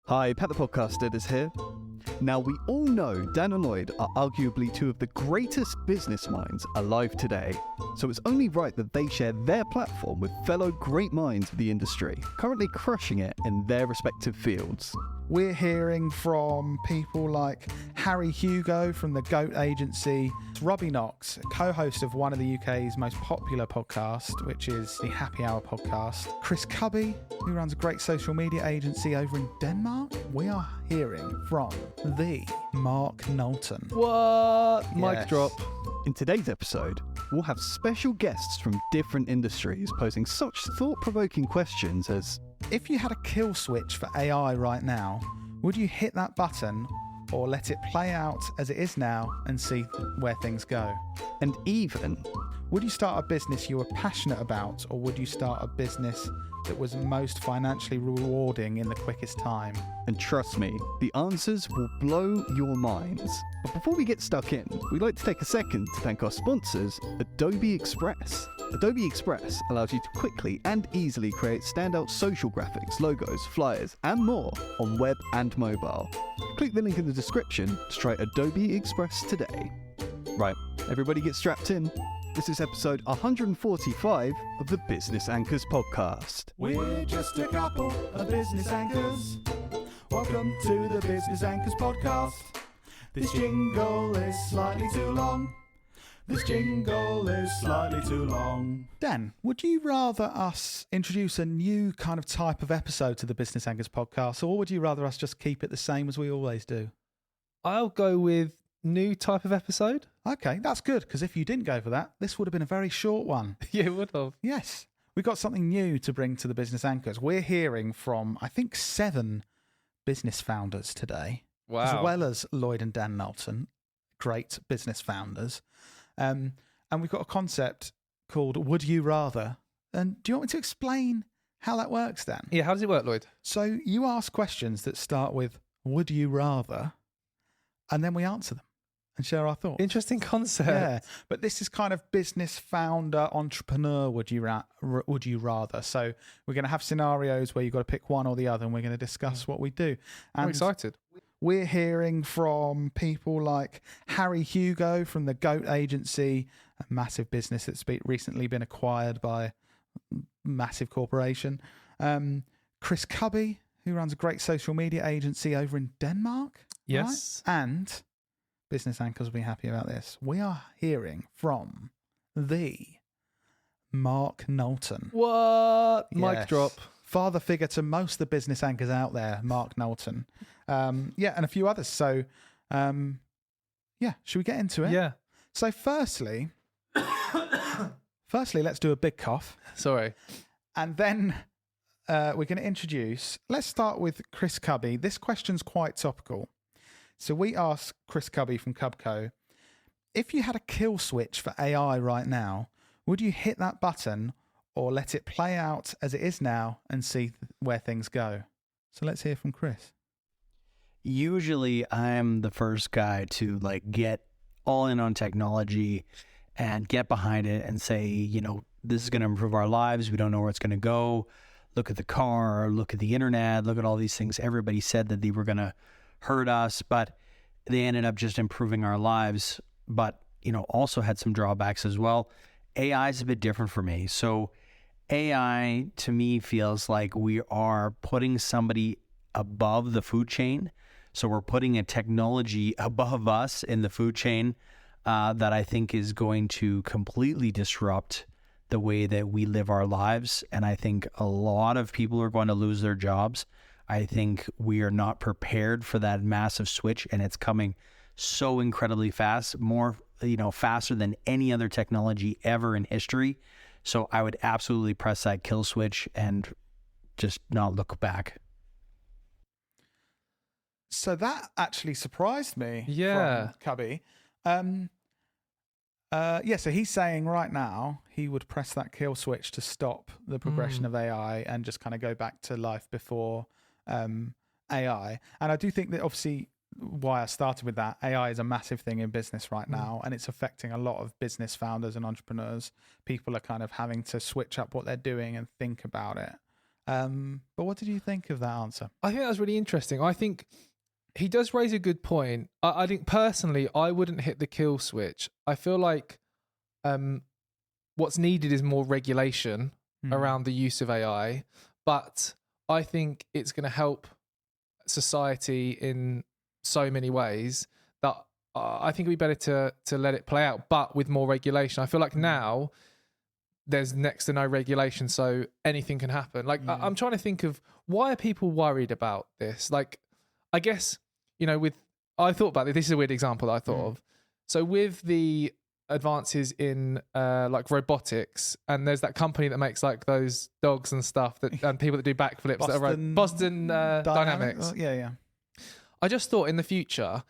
Hi, Pat the Podcaster is here. Now, we all know Dan and Lloyd are arguably two of the greatest business minds alive today, so it's only right that they share their platform with fellow great minds of the industry, currently crushing it in their respective fields. We're hearing from people like Harry Hugo from the Goat Agency, Robbie Knox, co-host of one of the UK's most popular podcasts, which is the Happy Hour podcast, Chris Kubby, who runs a great social media agency over in Denmark. We are hearing from the Mark Knowlton. What? Yes. Mic drop. In today's episode, we'll have special guests from different industries posing such thought-provoking questions as, if you had a kill switch for AI right now, would you hit that button or let it play out as it is now and see where things go? and even, Would you start a business you were passionate about, or would you start a business that was most financially rewarding in the quickest time? and trust me, the answers will blow your minds. But before we get stuck in, we'd like to take a second to thank our sponsors, Adobe Express. Adobe Express allows you to quickly and easily create standout social graphics, logos, flyers, and more on web and mobile. Click the link in the description to try Adobe Express today. Right, everybody get strapped in. This is episode 145 of the Business Anchors podcast. We're just a couple of business anchors. Welcome to the Business Anchors podcast. This jingle is slightly too long. This jingle is slightly too long. Dan, would you rather us introduce a new kind of type of episode to the Business Anchors podcast, or would you rather us just keep it the same as we always do? I'll go with new type of episode. Okay, that's good, because if you didn't go for that, this would have been a very short one. Yeah, it would have. Yes, we've got something new to bring to the Business Anchors. We're hearing from, I think, 7 business founders today, as well as Lloyd and Dan Knowlton, great business founders. And we've got a concept called Would You Rather. And do you want me to explain how that works, Dan? Yeah, how does it work, Lloyd? So you ask questions that start with Would you rather, and then we answer them and share our thoughts. Interesting concept. Yeah, but this is kind of business founder, entrepreneur, would you rather. So we're going to have scenarios where you've got to pick one or the other, and we're going to discuss what we do. And I'm excited. we're hearing from people like Harry Hugo from the Goat Agency, a massive business that's recently been acquired by a massive corporation. Chris Kubby, who runs a great social media agency over in Denmark. Yes. Right? And business anchors will be happy about this. We are hearing from the Mark Knowlton. What? Mic Yes. drop. Father figure to most of the business anchors out there, Mark Knowlton. Yeah, and a few others. So, yeah, should we get into it? Yeah. So, firstly, let's do a big cough. Sorry. And then we're going to introduce, let's start with Chris Kubby. This question's quite topical. So we asked Chris Kubby from Cubco, if you had a kill switch for AI right now, would you hit that button or let it play out as it is now and see where things go? So let's hear from Chris. Usually I'm the first guy to get all in on technology and get behind it and say, this is going to improve our lives. We don't know where it's going to go. Look at the car, look at the internet, look at all these things. Everybody said that they were going to hurt us, but they ended up just improving our lives, but, also had some drawbacks as well. AI is a bit different for me. So AI to me feels like we are putting somebody above the food chain. So we're putting a technology above us in the food chain that I think is going to completely disrupt the way that we live our lives. And I think a lot of people are going to lose their jobs. I think we are not prepared for that massive switch, and it's coming so incredibly fast, more, faster than any other technology ever in history. So I would absolutely press that kill switch and just not look back. So that actually surprised me. Yeah. From Kubby. So he's saying right now he would press that kill switch to stop the progression of AI and just kind of go back to life before AI. And I do think that obviously why I started with that, AI is a massive thing in business right now, and it's affecting a lot of business founders and entrepreneurs. People are kind of having to switch up what they're doing and think about it. But what did you think of that answer? I think that was really interesting. I think he does raise a good point. I think personally, I wouldn't hit the kill switch. I feel like what's needed is more regulation around the use of AI, but I think it's going to help society in so many ways that I think it'd be better to let it play out, but with more regulation. I feel like now there's next to no regulation, so anything can happen. Like, I'm trying to think of, why are people worried about this? Like, I guess, I thought about it. This is a weird example that I thought of. So with the advances in like robotics, and there's that company that makes like those dogs and stuff and people that do backflips that are Boston Dynamics. Yeah. I just thought in the future,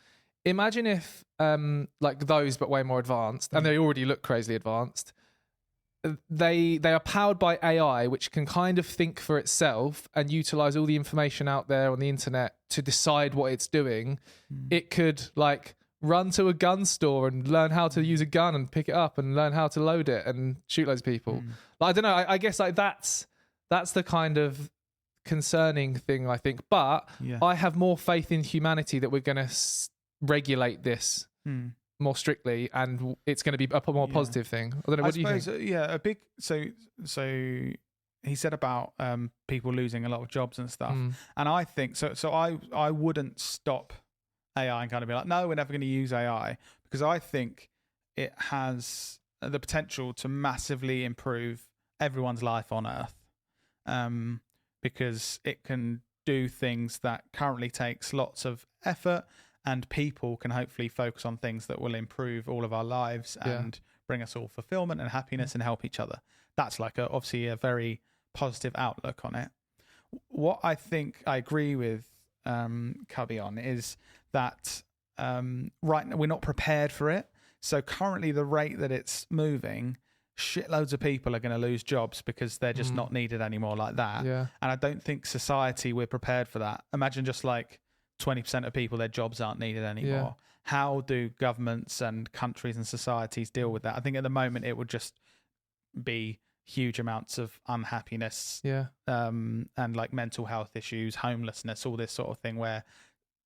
imagine if like those but way more advanced, and they already look crazily advanced. They are powered by AI, which can kind of think for itself and utilize all the information out there on the internet to decide what it's doing. It could like run to a gun store and learn how to use a gun and pick it up and learn how to load it and shoot loads of people. Like, I don't know. I guess like that's the kind of concerning thing, I think. But I have more faith in humanity that we're going to regulate this more strictly, and it's going to be a more positive thing. I don't know. What do you think? A big. So he said about people losing a lot of jobs and stuff, and I think so. So I wouldn't stop AI and kind of be like, no, we're never going to use AI, because I think it has the potential to massively improve everyone's life on Earth, because it can do things that currently takes lots of effort, and people can hopefully focus on things that will improve all of our lives and bring us all fulfillment and happiness and help each other. That's like obviously a very positive outlook on it. What I think I agree with Kubby on is that right now we're not prepared for it. So currently the rate that it's moving, shitloads of people are going to lose jobs because they're just not needed anymore like that. And I don't think society, we're prepared for that. Imagine just like 20% of people, their jobs aren't needed anymore. How do governments and countries and societies deal with that? I think at the moment it would just be huge amounts of unhappiness and like mental health issues, homelessness, all this sort of thing, where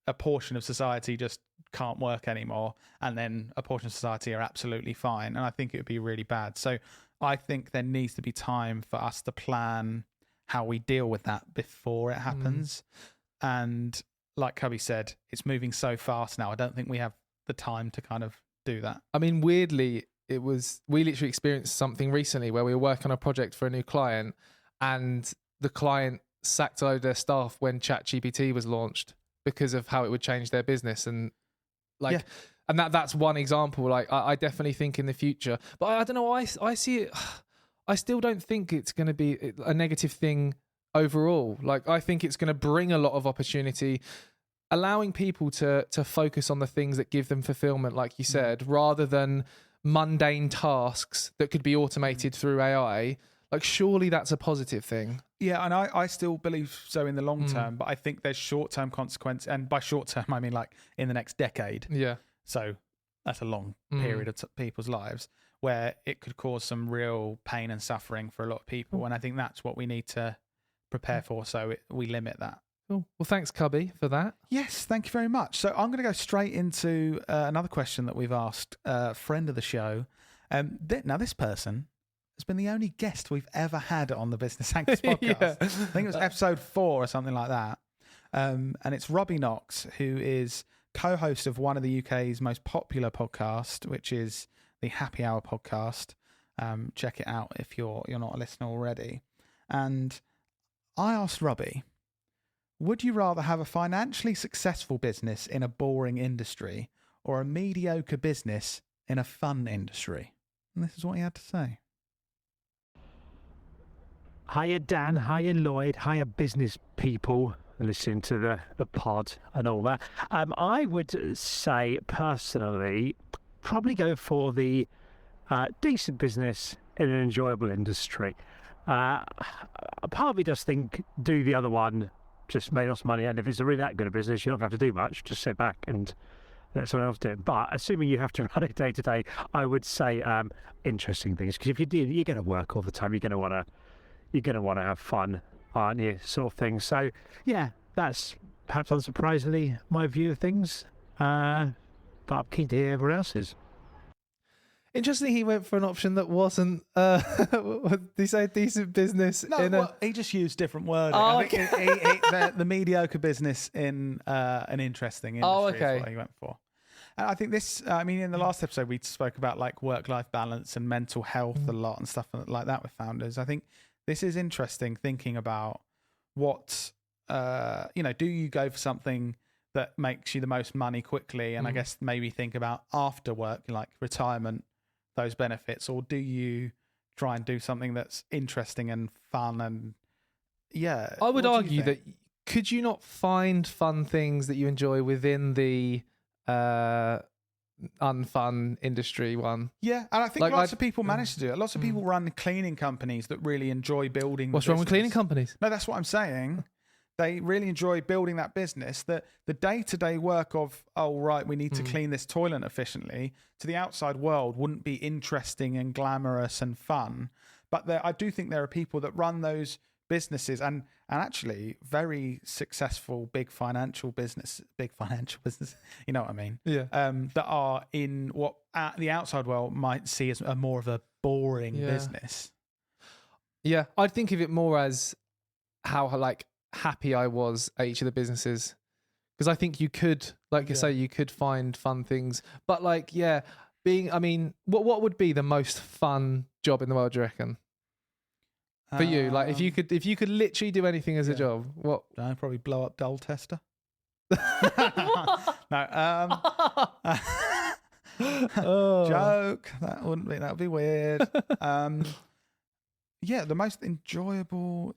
a portion of society just can't work anymore, and then a portion of society are absolutely fine. And I think it would be really bad. So I think there needs to be time for us to plan how we deal with that before it happens. And like Kubby said, it's moving so fast now. I don't think we have the time to kind of do that. I mean, weirdly, we literally experienced something recently where we were working on a project for a new client, and the client sacked a load of their staff when ChatGPT was launched because of how it would change their business. And like, and that's one example. Like, I definitely think in the future, but I don't know. I see it. I still don't think it's going to be a negative thing overall. Like, I think it's going to bring a lot of opportunity, allowing people to focus on the things that give them fulfillment, like you said, rather than mundane tasks that could be automated through AI. Like, surely that's a positive thing. Yeah, and I still believe so in the long term, but I think there's short-term consequence, and by short-term I mean like in the next decade. Yeah. So that's a long period of people's lives where it could cause some real pain and suffering for a lot of people, and I think that's what we need to prepare for, so we limit that. Cool. Well, thanks, Kubby, for that. Yes, thank you very much. So I'm going to go straight into another question that we've asked a friend of the show. Now, this person has been the only guest we've ever had on the Business Anchors podcast. I think it was episode 4 or something like that. And it's Robbie Knox, who is co-host of one of the UK's most popular podcasts, which is the Happy Hour podcast. Check it out if you're not a listener already. And I asked Robbie, would you rather have a financially successful business in a boring industry or a mediocre business in a fun industry? And this is what he had to say. Hiya Dan, hiya Lloyd, hiya business people listening to the pod and all that. I would say personally, probably go for the decent business in an enjoyable industry. Part of me does think do the other one, just make us money, and if it's a really that good a business, you don't have to do much, just sit back and let someone else do it. But assuming you have to run it day to day, I would say interesting things, because if you do, you're going to work all the time. You're going to want to have fun aren't you? Sort of thing. So, yeah, that's perhaps unsurprisingly my view of things. But I'm keen to hear everyone else's. Interesting, he went for an option that wasn't. Did he say decent business? No, he just used different wording. Oh, I think the mediocre business in an interesting industry is what he went for. And I think this. I mean, in the last episode, we spoke about like work-life balance and mental health a lot and stuff like that with founders. I think this is interesting, thinking about what do you go for something that makes you the most money quickly, and I guess maybe think about after work, like retirement, those benefits, or do you try and do something that's interesting and fun? And I would argue that could you not find fun things that you enjoy within the unfun industry one? Yeah, and I think lots of people manage to do it. Lots of people run cleaning companies that really enjoy building. What's wrong with cleaning companies? No, that's what I'm saying. They really enjoy building that business. That the day-to-day work of, oh, right, we need to clean this toilet efficiently, to the outside world wouldn't be interesting and glamorous and fun. But I do think there are people that run those businesses and actually very successful big financial business, you know what I mean? Yeah. That are in what the outside world might see as a more of a boring business. Yeah, I'd think of it more as how happy I was at each of the businesses, because I think you could, like you say, you could find fun things. But what would be the most fun job in the world, do you reckon? For you, like if you could literally do anything as a job, what? I'd probably blow up dull tester. Joke. That would be weird. The most enjoyable.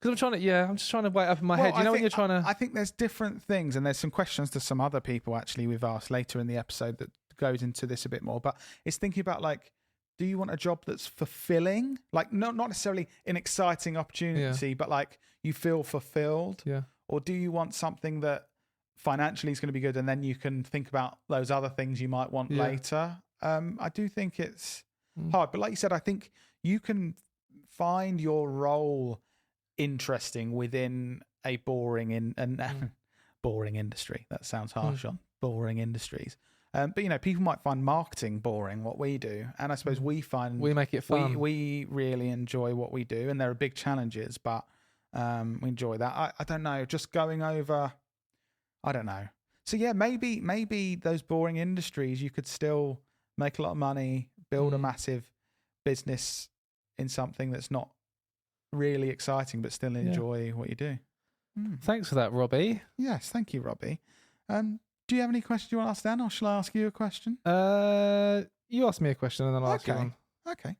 Because I'm just trying to wait up in my head. You know, when you're trying to. I think there's different things, and there's some questions to some other people actually we've asked later in the episode that goes into this a bit more. But it's thinking about like, do you want a job that's fulfilling? Like not necessarily an exciting opportunity, but like you feel fulfilled. Yeah. Or do you want something that financially is going to be good, and then you can think about those other things you might want later? I do think it's hard, but like you said, I think you can find your role interesting within a boring boring industry. That sounds harsh on boring industries. But people might find marketing boring, what we do, and I suppose we make it fun. We really enjoy what we do, and there are big challenges, but we enjoy that. I don't know, just going over, I don't know. So yeah, maybe those boring industries, you could still make a lot of money, build a massive business in something that's not really exciting, but still enjoy what you do. Thanks for that, Robbie. Yes, thank you, Robbie. Do you have any questions you want to ask Dan, or shall I ask you a question? You ask me a question and then I'll ask you one. Okay.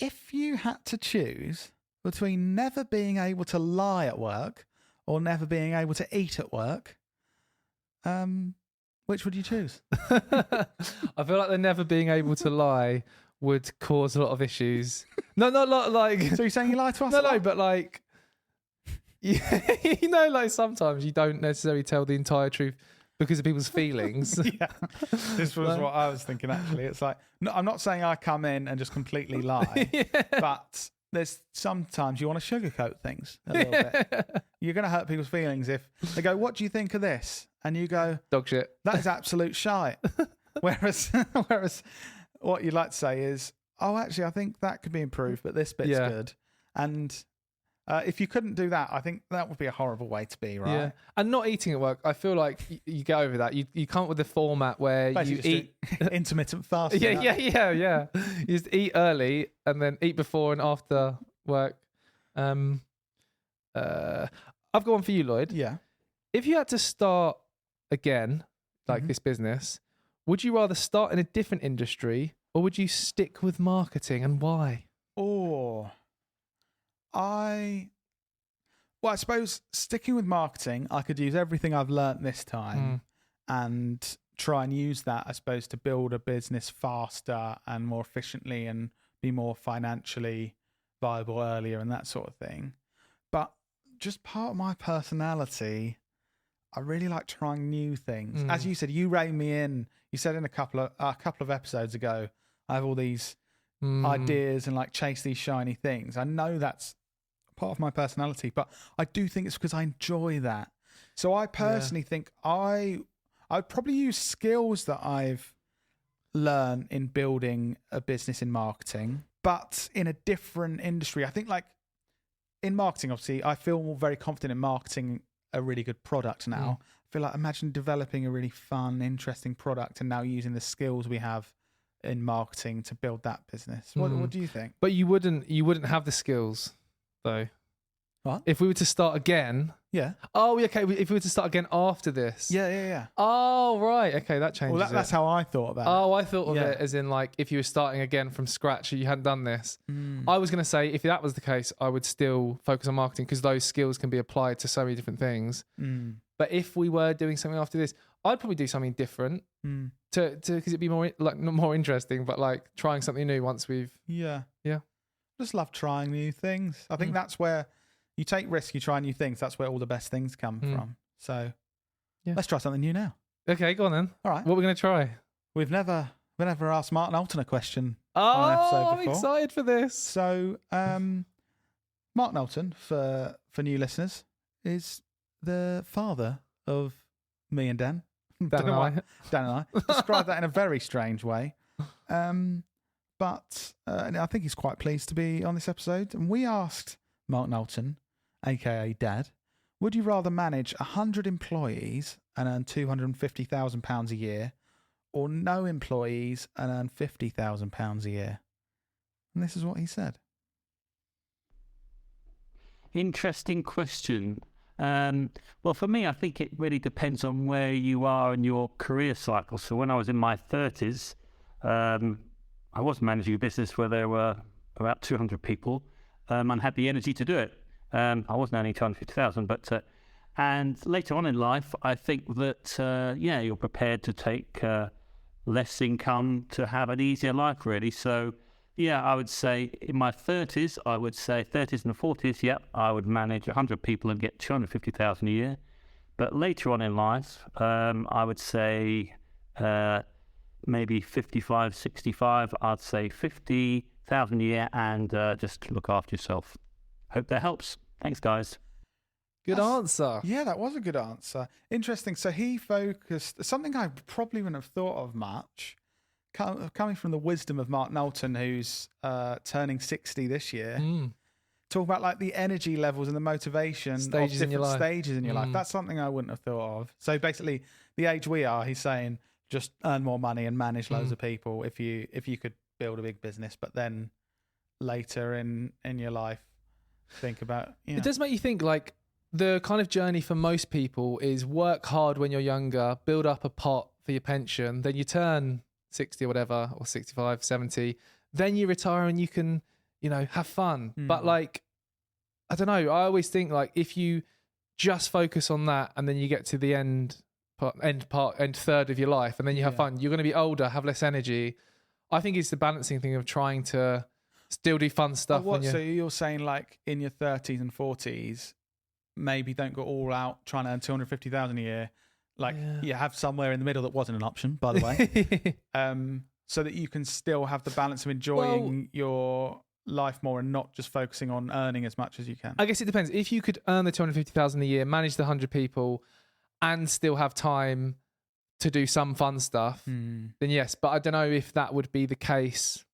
If you had to choose between never being able to lie at work or never being able to eat at work, which would you choose? I feel like the never being able to lie would cause a lot of issues. No, not like. So you're saying you lie to us? No, but like. Like sometimes you don't necessarily tell the entire truth because of people's feelings. Yeah, this was what I was thinking actually. It's like, no, I'm not saying I come in and just completely lie, but there's sometimes you want to sugarcoat things a little bit. You're going to hurt people's feelings if they go, "What do you think of this?" And you go, "Dog shit." That is absolute shite. Whereas what you'd like to say is, "Oh, actually, I think that could be improved, but this bit's good." And if you couldn't do that, I think that would be a horrible way to be, right? Yeah, and not eating at work. I feel like you get over that. You come up with a format where basically you eat intermittent fasting. Yeah. You just eat early and then eat before and after work. I've got one for you, Lloyd. Yeah. If you had to start again, like this business, would you rather start in a different industry or would you stick with marketing, and why? I suppose sticking with marketing, I could use everything I've learnt this time and try and use that, I suppose, to build a business faster and more efficiently and be more financially viable earlier and that sort of thing. But just part of my personality, I really like trying new things. As you said, you reined me in. You said in a couple of episodes ago, I have all these ideas and like chase these shiny things. I know that's part of my personality, but I do think it's because I enjoy that. So I personally think I'd probably use skills that I've learned in building a business in marketing, but in a different industry. I think like in marketing, obviously, I feel very confident in marketing a really good product now. I feel like imagine developing a really fun, interesting product and now using the skills we have in marketing to build that business. What do you think? But you wouldn't have the skills though. What? If we were to start again? Yeah. Oh, okay. If we were to start again after this? Yeah. Oh, right. Okay, that changes. Well, that's how I thought about it. Oh, I thought of it as in like if you were starting again from scratch, you hadn't done this. I was going to say if that was the case, I would still focus on marketing because those skills can be applied to so many different things. But if we were doing something after this, I'd probably do something different to because it'd be more like not more interesting, but like trying something new once we've Just love trying new things. I think that's where you take risks, you try new things. That's where all the best things come from. So let's try something new now. Okay, go on then. All right. What are we going to try? We've never asked Martin Alton a question Oh, on an episode I'm before. excited for this. So Martin Alton, for new listeners, is the father of me and Dan. Dan and I. Describe that in a very strange way. But I think he's quite pleased to be on this episode. And we asked Martin Alton, aka Dad, would you rather manage 100 employees and earn £250,000 a year, or no employees and earn £50,000 a year? And this is what he said. Interesting question. Well, for me, I think it really depends on where you are in your career cycle. So when I was in my 30s, I was managing a business where there were about 200 people and had the energy to do it. I wasn't earning 250,000, but and later on in life, I think that you're prepared to take less income to have an easier life, really. So I would say in my 30s, 30s and 40s, I would manage 100 people and get 250,000 a year. But later on in life, I would say maybe 55, 65, I'd say 50,000 a year and just look after yourself. Hope that helps. Thanks, guys. Good answer. Yeah, that was a good answer. Interesting. So he focused, something I probably wouldn't have thought of much, coming from the wisdom of Martin Alton, who's turning 60 this year. Talk about like the energy levels and the motivation Stages of in your different life. stages in your life. That's something I wouldn't have thought of. So basically, the age we are, he's saying just earn more money and manage loads of people if you could build a big business, but then later in your life, think about It does make you think like the kind of journey for most people is work hard when you're younger, build up a pot for your pension, then you turn 60 or whatever, or 65, 70, then you retire and you can, have fun. But like, I don't know, I always think like if you just focus on that and then you get to the end third of your life and then you have fun, you're going to be older, have less energy. I think it's the balancing thing of trying to still do fun stuff. So you're saying like in your 30s and 40s, maybe don't go all out trying to earn 250,000 a year. Like you have somewhere in the middle that wasn't an option, by the way, so that you can still have the balance of enjoying your life more and not just focusing on earning as much as you can. I guess it depends. If you could earn the 250,000 a year, manage the 100 people, and still have time to do some fun stuff, then yes. But I don't know if that would be the case.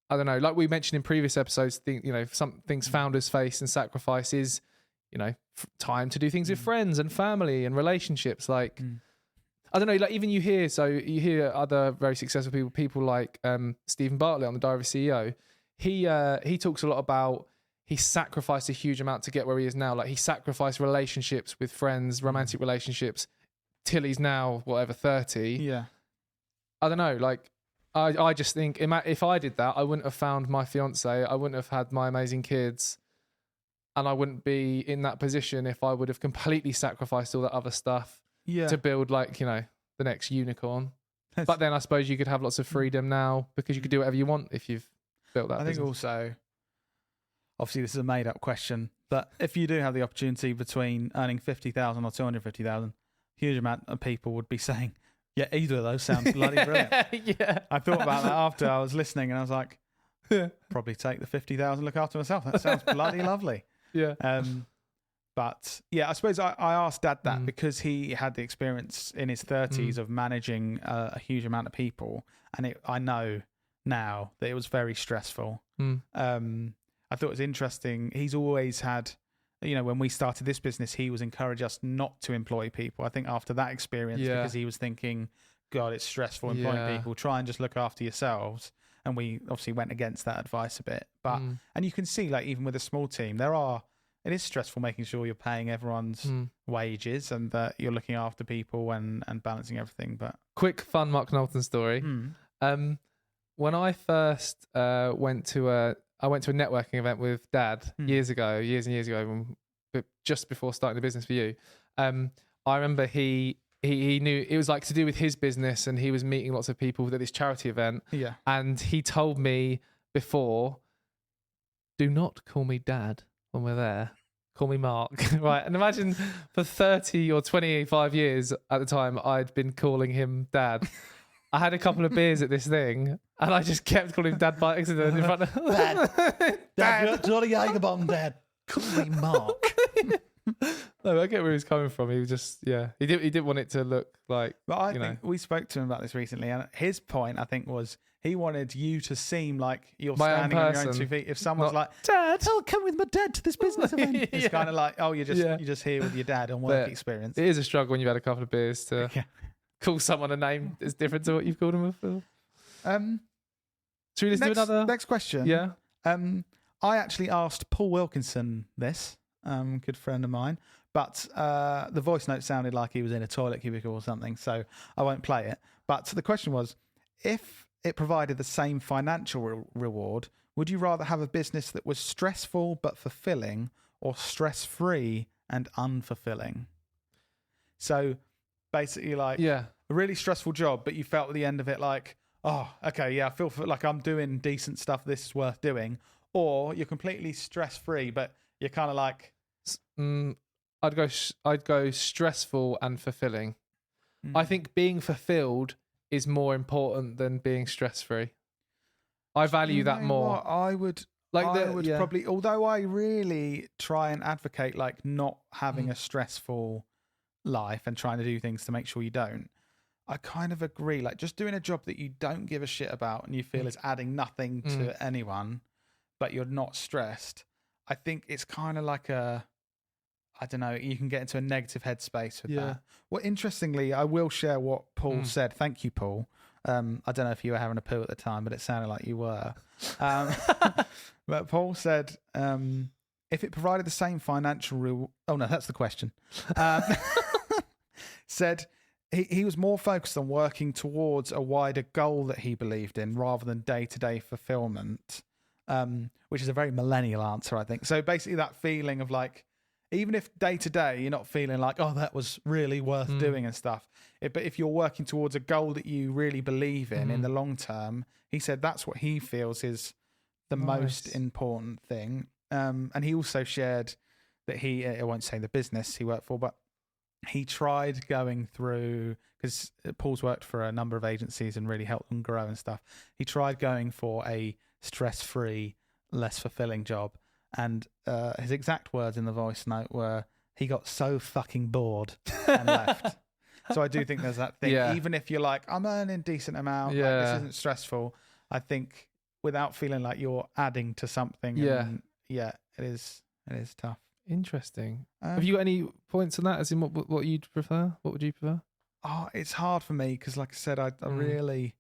I don't know. Like we mentioned in previous episodes, some things founders face and sacrifice is, time to do things with friends and family and relationships. Like, I don't know, like even you hear other very successful people like Stephen Bartlett on the Diary of a CEO. He talks a lot about he sacrificed a huge amount to get where he is now. Like he sacrificed relationships with friends, romantic relationships, till he's now, 30. Yeah. I don't know, like, I just think if I did that, I wouldn't have found my fiance, I wouldn't have had my amazing kids, and I wouldn't be in that position if I would have completely sacrificed all that other stuff to build like, the next unicorn. But then I suppose you could have lots of freedom now because you could do whatever you want if you've built that business. Think also, obviously this is a made up question, but if you do have the opportunity between earning 50,000 or 250,000, huge amount of people would be saying, yeah, either of those sound bloody brilliant. Yeah. I thought about that after I was listening and I was like, probably take the 50,000, look after myself. That sounds bloody lovely. Yeah. But yeah, I suppose I asked Dad that because he had the experience in his 30s of managing a huge amount of people, and I know now that it was very stressful. I thought it was interesting. He's always had, when we started this business, he was encouraged us not to employ people. I think after that experience, because he was thinking, God, it's stressful employing people. Try and just look after yourselves. And we obviously went against that advice a bit. But and you can see, like, even with a small team, it is stressful making sure you're paying everyone's wages and that you're looking after people and balancing everything. But quick fun Mark Knowlton story. When I first went to a networking event with Dad years and years ago, just before starting the business for you. I remember he knew it was like to do with his business, and he was meeting lots of people at this charity event. Yeah, and he told me before, do not call me Dad when we're there. Call me Mark. Right. And imagine for 30 or 25 years at the time, I'd been calling him Dad. I had a couple of beers at this thing, and I just kept calling him Dad by accident in front of Dad. Johnny Jagerbomb, Dad. Call me Mark. No, I get where he's coming from. He was just, he didn't want it to look like. But I think we spoke to him about this recently, and his point, I think, was he wanted you to seem like you're standing on your own 2 feet. If someone's like, Dad, I'll come with my dad to this business event. It's kind of like, oh, you're just here with your dad on work experience. It is a struggle when you've had a couple of beers to call someone a name that's different to what you've called them before. Should we just do another? Next question. Yeah. I actually asked Paul Wilkinson this, good friend of mine, but the voice note sounded like he was in a toilet cubicle or something, so I won't play it. But the question was, if it provided the same financial reward, would you rather have a business that was stressful but fulfilling, or stress-free and unfulfilling? So basically, like, a really stressful job, but you felt at the end of it like, oh, okay, I feel like I'm doing decent stuff, this is worth doing. Or you're completely stress-free, but you're kind of like... I'd go stressful and fulfilling. I think being fulfilled is more important than being stress-free. I value that more. What? I would probably, although I really try and advocate like not having a stressful life and trying to do things to make sure you don't, I kind of agree. Like, just doing a job that you don't give a shit about and you feel is adding nothing to anyone, but you're not stressed. I think it's kind of like I don't know, you can get into a negative headspace with that. Well, interestingly, I will share what Paul said. Thank you, Paul. I don't know if you were having a poo at the time, but it sounded like you were. But Paul said, if it provided the same financial oh no, that's the question. Said he was more focused on working towards a wider goal that he believed in rather than day-to-day fulfillment, which is a very millennial answer, I think. So basically that feeling of like, even if day-to-day you're not feeling like, oh, that was really worth doing and stuff, but if you're working towards a goal that you really believe in the long term, he said that's what he feels is the most important thing. And he also shared that I won't say the business he worked for, but he tried going through, because Paul's worked for a number of agencies and really helped them grow and stuff. He tried going for a stress-free, less fulfilling job. And his exact words in the voice note were, he got so fucking bored and left. So I do think there's that thing. Yeah. Even if you're like, I'm earning a decent amount, like, this isn't stressful, I think without feeling like you're adding to something, it is tough. Interesting. Have you got any points on that? As in what you'd prefer? What would you prefer? Oh, it's hard for me because, like I said, I really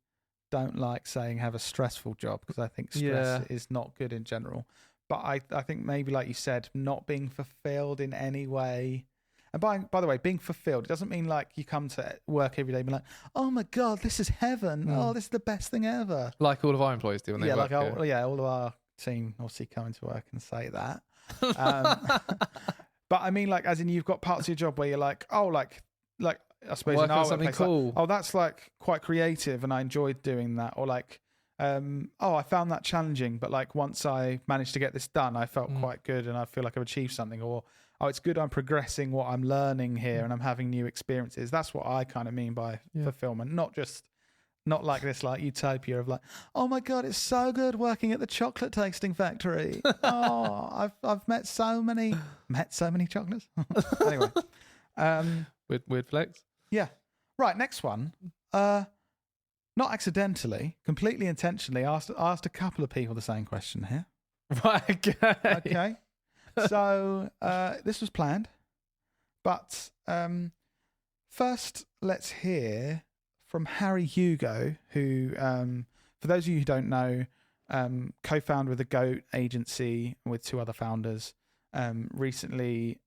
don't like saying have a stressful job, because I think stress is not good in general. But I think maybe, like you said, not being fulfilled in any way. And by the way, being fulfilled, it doesn't mean like you come to work every day and be like, oh my God, this is heaven. Oh, this is the best thing ever. Like all of our employees do when they work here. All of our team obviously come into work and say that. But I mean, like, as in, you've got parts of your job where you're like, oh, like I suppose working on something cool. Like, oh, that's like quite creative and I enjoyed doing that. Or like, I found that challenging, but like once I managed to get this done, I felt quite good and I feel like I've achieved something. Or, oh, it's good I'm progressing what I'm learning here and I'm having new experiences. That's what I kind of mean by fulfillment, not just Not like this, like utopia of like, oh my God, it's so good working at the chocolate tasting factory. Oh, I've met so many chocolates. Anyway, Weird flex. yeah. Right, next one. Not accidentally, completely intentionally asked a couple of people the same question here. Right. Okay. Okay. So this was planned, but first let's hear from Harry Hugo, who, for those of you who don't know, co-founder of the Goat Agency with two other founders, recently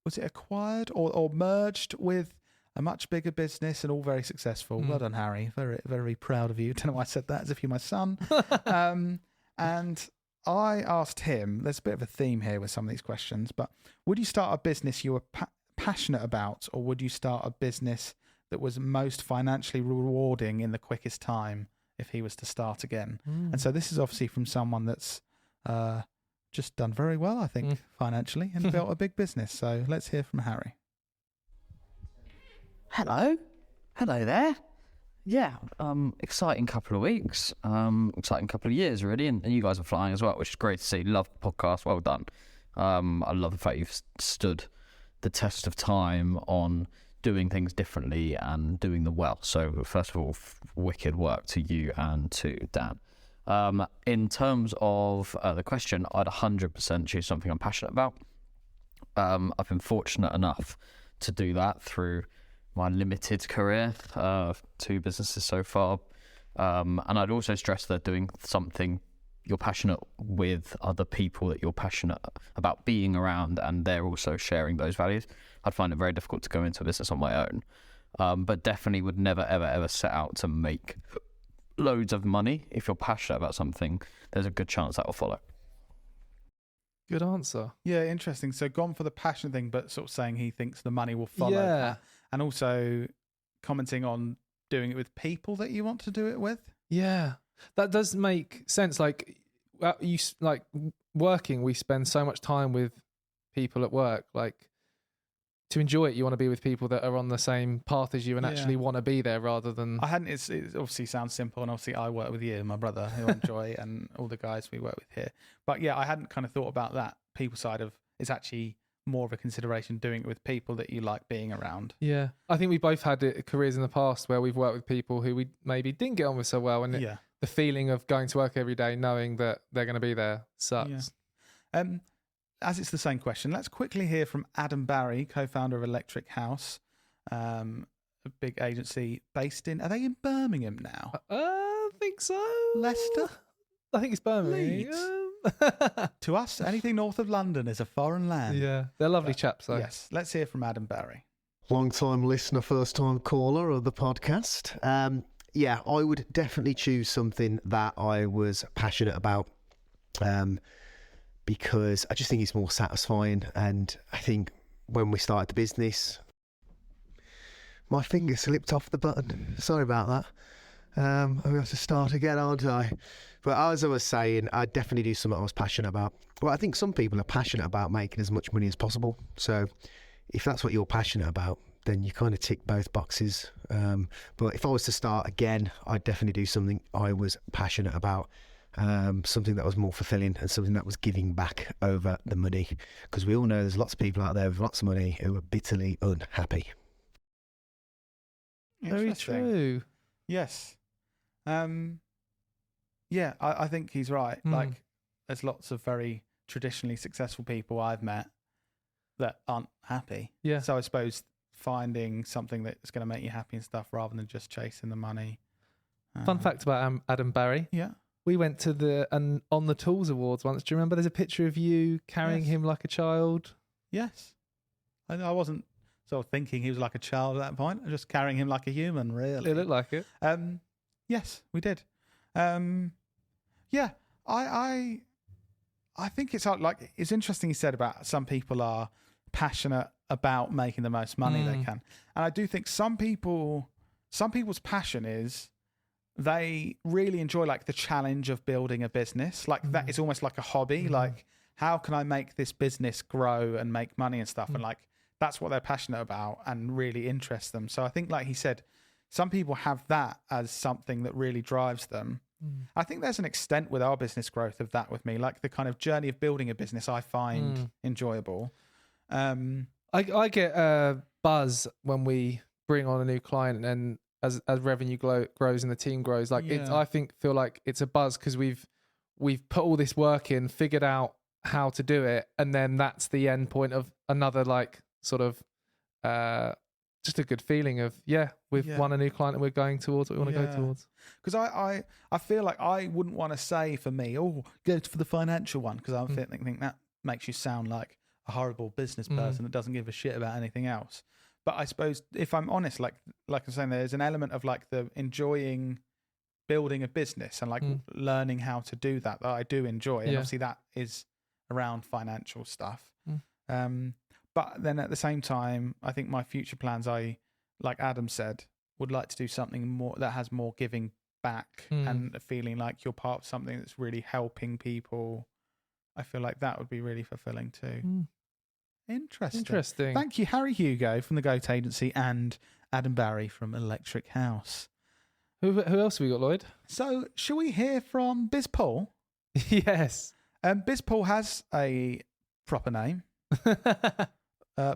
was it acquired or merged with a much bigger business and all very successful. Well done, Harry. Very, very proud of you. Don't know why I said that as if you're my son. And I asked him, there's a bit of a theme here with some of these questions, but would you start a business you were passionate about, or would you start a business that was most financially rewarding in the quickest time if he was to start again? And so this is obviously from someone that's just done very well, I think, financially and built a big business. So let's hear from Harry. Hello there. Yeah, exciting couple of weeks, exciting couple of years really, and you guys are flying as well, which is great to see. Love the podcast, well done. I love the fact you've stood the test of time on doing things differently and doing them well. So first of all, wicked work to you and to Dan. In terms of the question, I'd 100% choose something I'm passionate about. I've been fortunate enough to do that through my limited career, 2 businesses so far. And I'd also stress that doing something you're passionate with other people that you're passionate about being around, and they're also sharing those values. I'd find it very difficult to go into a business on my own. But definitely would never, ever, ever set out to make loads of money. If you're passionate about something, there's a good chance that will follow. Good answer. Yeah, interesting. So gone for the passion thing, but sort of saying he thinks the money will follow. Yeah. And also commenting on doing it with people that you want to do it with. Yeah, that does make sense. Like, working, we spend so much time with people at work. Like, to enjoy it, you want to be with people that are on the same path as you and actually want to be there rather than... It obviously sounds simple, and obviously I work with you and my brother who I enjoy and all the guys we work with here. But yeah, I hadn't kind of thought about that people side of it's actually more of a consideration doing it with people that you like being around. Yeah. I think we both had careers in the past where we've worked with people who we maybe didn't get on with so well, and the feeling of going to work every day knowing that they're going to be there sucks. Yeah. As it's the same question, let's quickly hear from Adam Barry, co-founder of Electric House, a big agency based in... Are they in Birmingham now? I think so. Leicester? I think it's Birmingham. Leeds? To us, anything north of London is a foreign land. Yeah, they're lovely chaps, though. Yes, let's hear from Adam Barry. Long-time listener, first-time caller of the podcast. Yeah, I would definitely choose something that I was passionate about, because I just think it's more satisfying. And I think when we started the business, my finger slipped off the button. Sorry about that. I'm going to have to start again, aren't I? But as I was saying, I'd definitely do something I was passionate about. Well, I think some people are passionate about making as much money as possible. So if that's what you're passionate about, then you kind of tick both boxes. But if I was to start again, I'd definitely do something I was passionate about. Something that was more fulfilling and something that was giving back over the money. Because we all know there's lots of people out there with lots of money who are bitterly unhappy. Very true. Yes. Yeah, I think he's right. Like, there's lots of very traditionally successful people I've met that aren't happy. Yeah. So I suppose finding something that's going to make you happy and stuff rather than just chasing the money. Fun fact about Adam Barry. Yeah. We went to the On the Tools Awards once. Do you remember? There's a picture of you carrying him like a child. Yes. I wasn't sort of thinking he was like a child at that point. I was just carrying him like a human, really. It looked like it. Yes, we did. Yeah, I think it's like it's interesting he said about some people are passionate about making the most money they can, and I do think some people's passion is they really enjoy like the challenge of building a business. Like that is almost like a hobby. Like, how can I make this business grow and make money and stuff? And like that's what they're passionate about and really interests them. So I think, like he said, some people have that as something that really drives them. I think there's an extent with our business growth of that with me, like the kind of journey of building a business I find enjoyable. I get a buzz when we bring on a new client, and as revenue grows and the team grows, like I feel like it's a buzz because we've put all this work in, figured out how to do it, and then that's the end point of another like sort of just a good feeling of we've won a new client and we're going towards what we want to go towards. Because I feel like I wouldn't want to say for me, go for the financial one, because I think that makes you sound like a horrible business person that doesn't give a shit about anything else. But I suppose if I'm honest, like I'm saying, there's an element of like the enjoying building a business and like learning how to do that I do enjoy, and obviously that is around financial stuff. But then at the same time, I think my future plans, like Adam said, would like to do something more that has more giving back and a feeling like you're part of something that's really helping people. I feel like that would be really fulfilling too. Interesting. Thank you, Harry Hugo from the Goat Agency and Adam Barry from Electric House. Who else have we got, Lloyd? So, shall we hear from Biz Paul? Yes. Biz Paul has a proper name.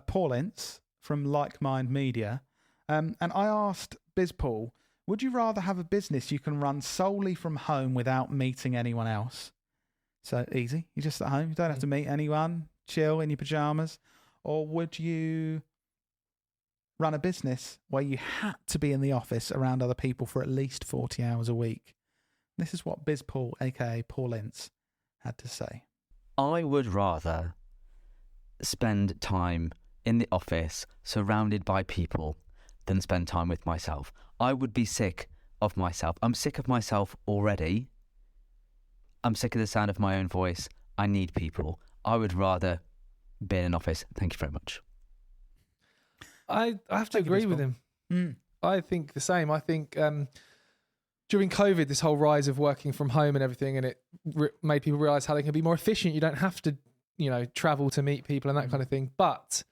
Paul Ince from Like Mind Media. And I asked Biz Paul, would you rather have a business you can run solely from home without meeting anyone else? So easy. You're just at home. You don't have to meet anyone. Chill in your pajamas. Or would you run a business where you had to be in the office around other people for at least 40 hours a week? This is what Biz Paul, aka Paul Ince, had to say. I would rather spend time in the office surrounded by people than spend time with myself. I would be sick of myself. I'm sick of myself already. I'm sick of the sound of my own voice. I need people. I would rather be in an office. Thank you very much. I have to agree with him. I think the same. I think during COVID, this whole rise of working from home and everything, and it made people realise how they can be more efficient. You don't have to, travel to meet people and that kind of thing. But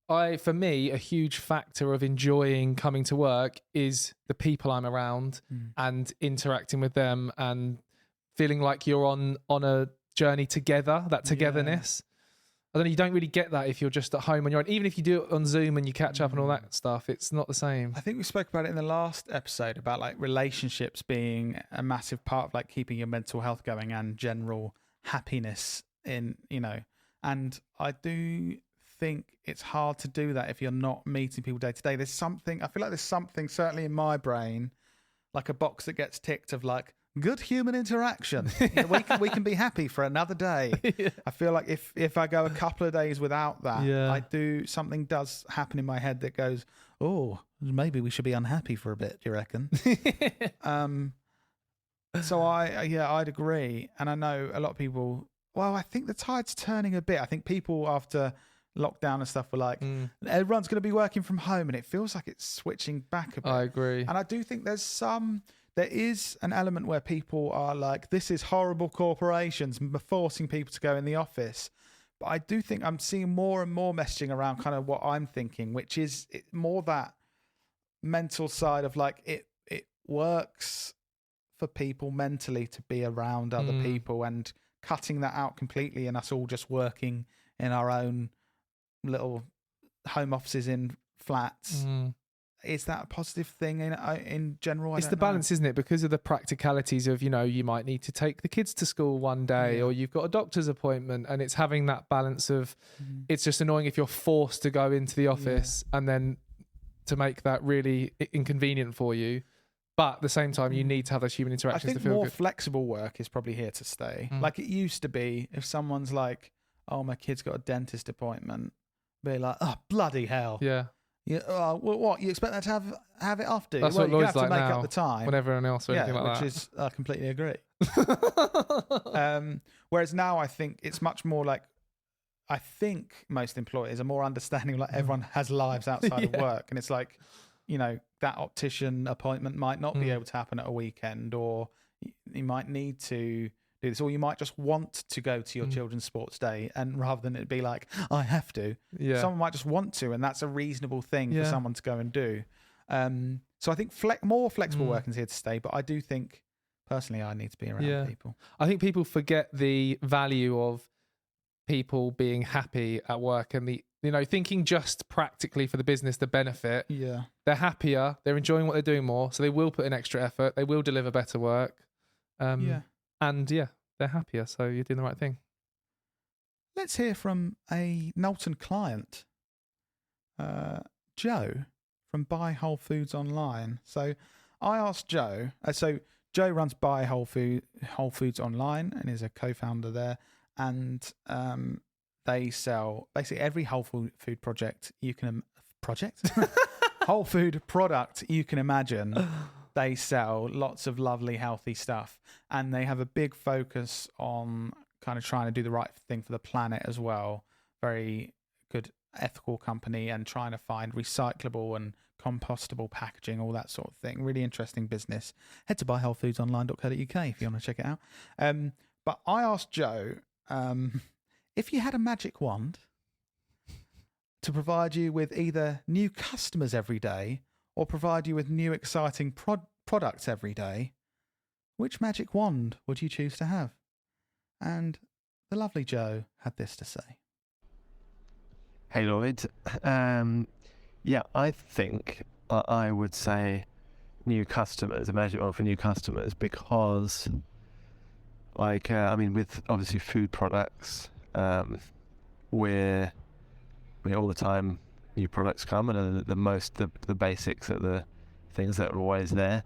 for me, a huge factor of enjoying coming to work is the people I'm around and interacting with them and feeling like you're on a journey together, that togetherness. I don't know, you don't really get that if you're just at home on your own. Even if you do it on Zoom and you catch up and all that stuff, it's not the same. I think we spoke about it in the last episode about like relationships being a massive part of like keeping your mental health going and general happiness and I do think it's hard to do that if you're not meeting people day to day. I feel like there's something certainly in my brain, like a box that gets ticked of like, good human interaction. We can be happy for another day. I feel like if I go a couple of days without that, something does happen in my head that goes, oh, maybe we should be unhappy for a bit. Do you reckon? So I'd agree. And I know a lot of people, well, I think the tide's turning a bit. I think people after lockdown and stuff were like, everyone's going to be working from home, and it feels like it's switching back a bit. I agree. And I do think there is an element where people are like, this is horrible corporations forcing people to go in the office. But I do think I'm seeing more and more messaging around kind of what I'm thinking, which is more that mental side of like, it works for people mentally to be around other people, and cutting that out completely and us all just working in our own little home offices in flats. Is that a positive thing in general? It's the balance, isn't it? Because of the practicalities of, you might need to take the kids to school one day or you've got a doctor's appointment, and it's having that balance of it's just annoying if you're forced to go into the office and then to make that really inconvenient for you. But at the same time, you need to have those human interactions to feel good. More flexible work is probably here to stay. Like it used to be, if someone's like, oh, my kid's got a dentist appointment, be like, oh, bloody hell. Yeah. What you expect them to have it off? Do that's what Lloyd's you have to like make now, up the time when everyone else or anything like that. Which is I completely agree. Whereas now I think it's much more like, I think most employers are more understanding. Like everyone has lives outside of work, and it's like, that optician appointment might not be able to happen at a weekend, or you might need to do this, or you might just want to go to your children's sports day, and rather than it be like, I have to, someone might just want to, and that's a reasonable thing for someone to go and do. So I think more flexible working is here to stay, but I do think personally I need to be around people. I think people forget the value of people being happy at work and thinking just practically for the business, the benefit. Yeah. They're happier, they're enjoying what they're doing more, so they will put in extra effort, they will deliver better work. And they're happier, so you're doing the right thing. Let's hear from a Knowlton client, Joe from Buy Whole Foods Online. So I asked Joe. So Joe runs Buy Whole Foods Online and is a co-founder there, and they sell basically every whole food project you can whole food product you can imagine. They sell lots of lovely, healthy stuff, and they have a big focus on kind of trying to do the right thing for the planet as well. Very good ethical company, and trying to find recyclable and compostable packaging, all that sort of thing. Really interesting business. Head to buywholefoodsonline.co.uk if you want to check it out. But I asked Joe, if you had a magic wand to provide you with either new customers every day or provide you with new exciting products every day, which magic wand would you choose to have? And the lovely Joe had this to say. Hey Lloyd, I think I would say new customers, a magic wand for new customers, because with obviously food products, we're all the time new products come, and the basics are the things that are always there.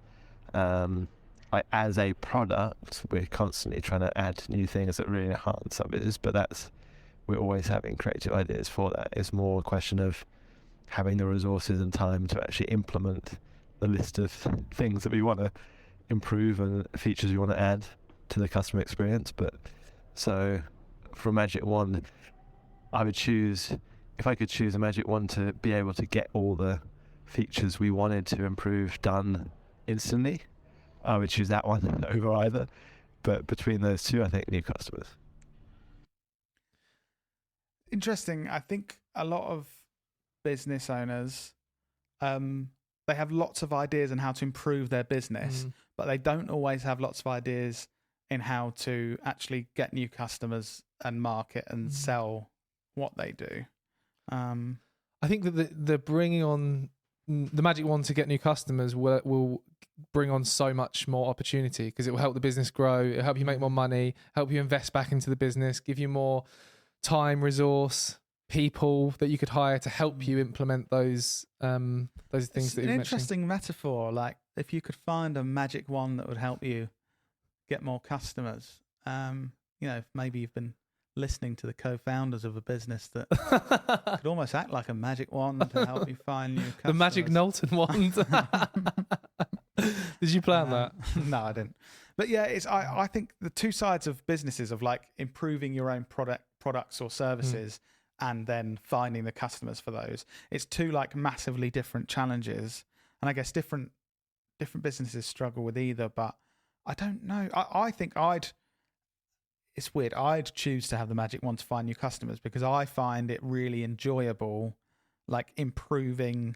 As a product, we're constantly trying to add new things that really enhance our business, but we're always having creative ideas for that. It's more a question of having the resources and time to actually implement the list of things that we want to improve and features we want to add to the customer experience. But so for a magic wand, if I could choose a magic wand to be able to get all the features we wanted to improve done instantly, I would choose that one over either. But between those two, I think new customers. Interesting. I think a lot of business owners, they have lots of ideas on how to improve their business, but they don't always have lots of ideas in how to actually get new customers and market and sell what they do. I think that the bringing on the magic wand to get new customers will bring on so much more opportunity, because it will help the business grow, it'll help you make more money, help you invest back into the business, give you more time, resource, people that you could hire to help you implement those things It's that you've mentioned. an interesting metaphor. Like, if you could find a magic wand that would help you get more customers, maybe you've been listening to the co-founders of a business that could almost act like a magic wand to help you find new customers. The magic Knowlton wand. Did you plan that? No, I didn't. But yeah, I think the two sides of businesses of like improving your own products or services and then finding the customers for those, it's two like massively different challenges. And I guess different businesses struggle with either, but I don't know. I think it's weird. I'd choose to have the magic wand to find new customers, because I find it really enjoyable, like improving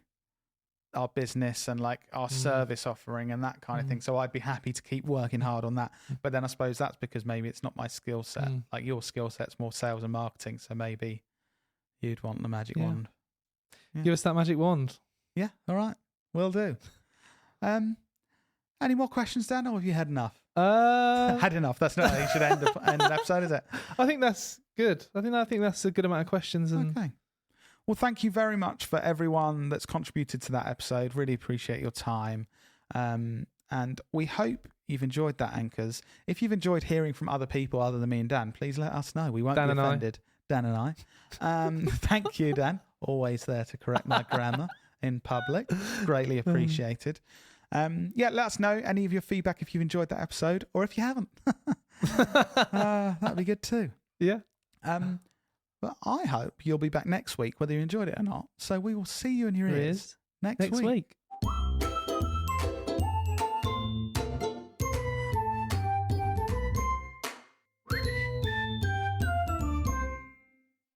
our business and like our service offering and that kind of thing. So I'd be happy to keep working hard on that. But then I suppose that's because maybe it's not my skill set. Like your skill set's more sales and marketing. So maybe you'd want the magic wand. Yeah. Give us that magic wand. Yeah. All right. Will do. Any more questions, Dan, or have you had enough? Had enough. That's not how you should end an episode, is it? I think that's good. I think that's a good amount of questions. Okay. Well, thank you very much for everyone that's contributed to that episode. Really appreciate your time. And we hope you've enjoyed that, Anchors. If you've enjoyed hearing from other people other than me and Dan, please let us know. We won't be offended. Dan and I. Thank you, Dan. Always there to correct my grammar in public. Greatly appreciated. Let us know any of your feedback if you've enjoyed that episode, or if you haven't. That'd be good too. Yeah. But I hope you'll be back next week, whether you enjoyed it or not. So we will see you in your ears next week.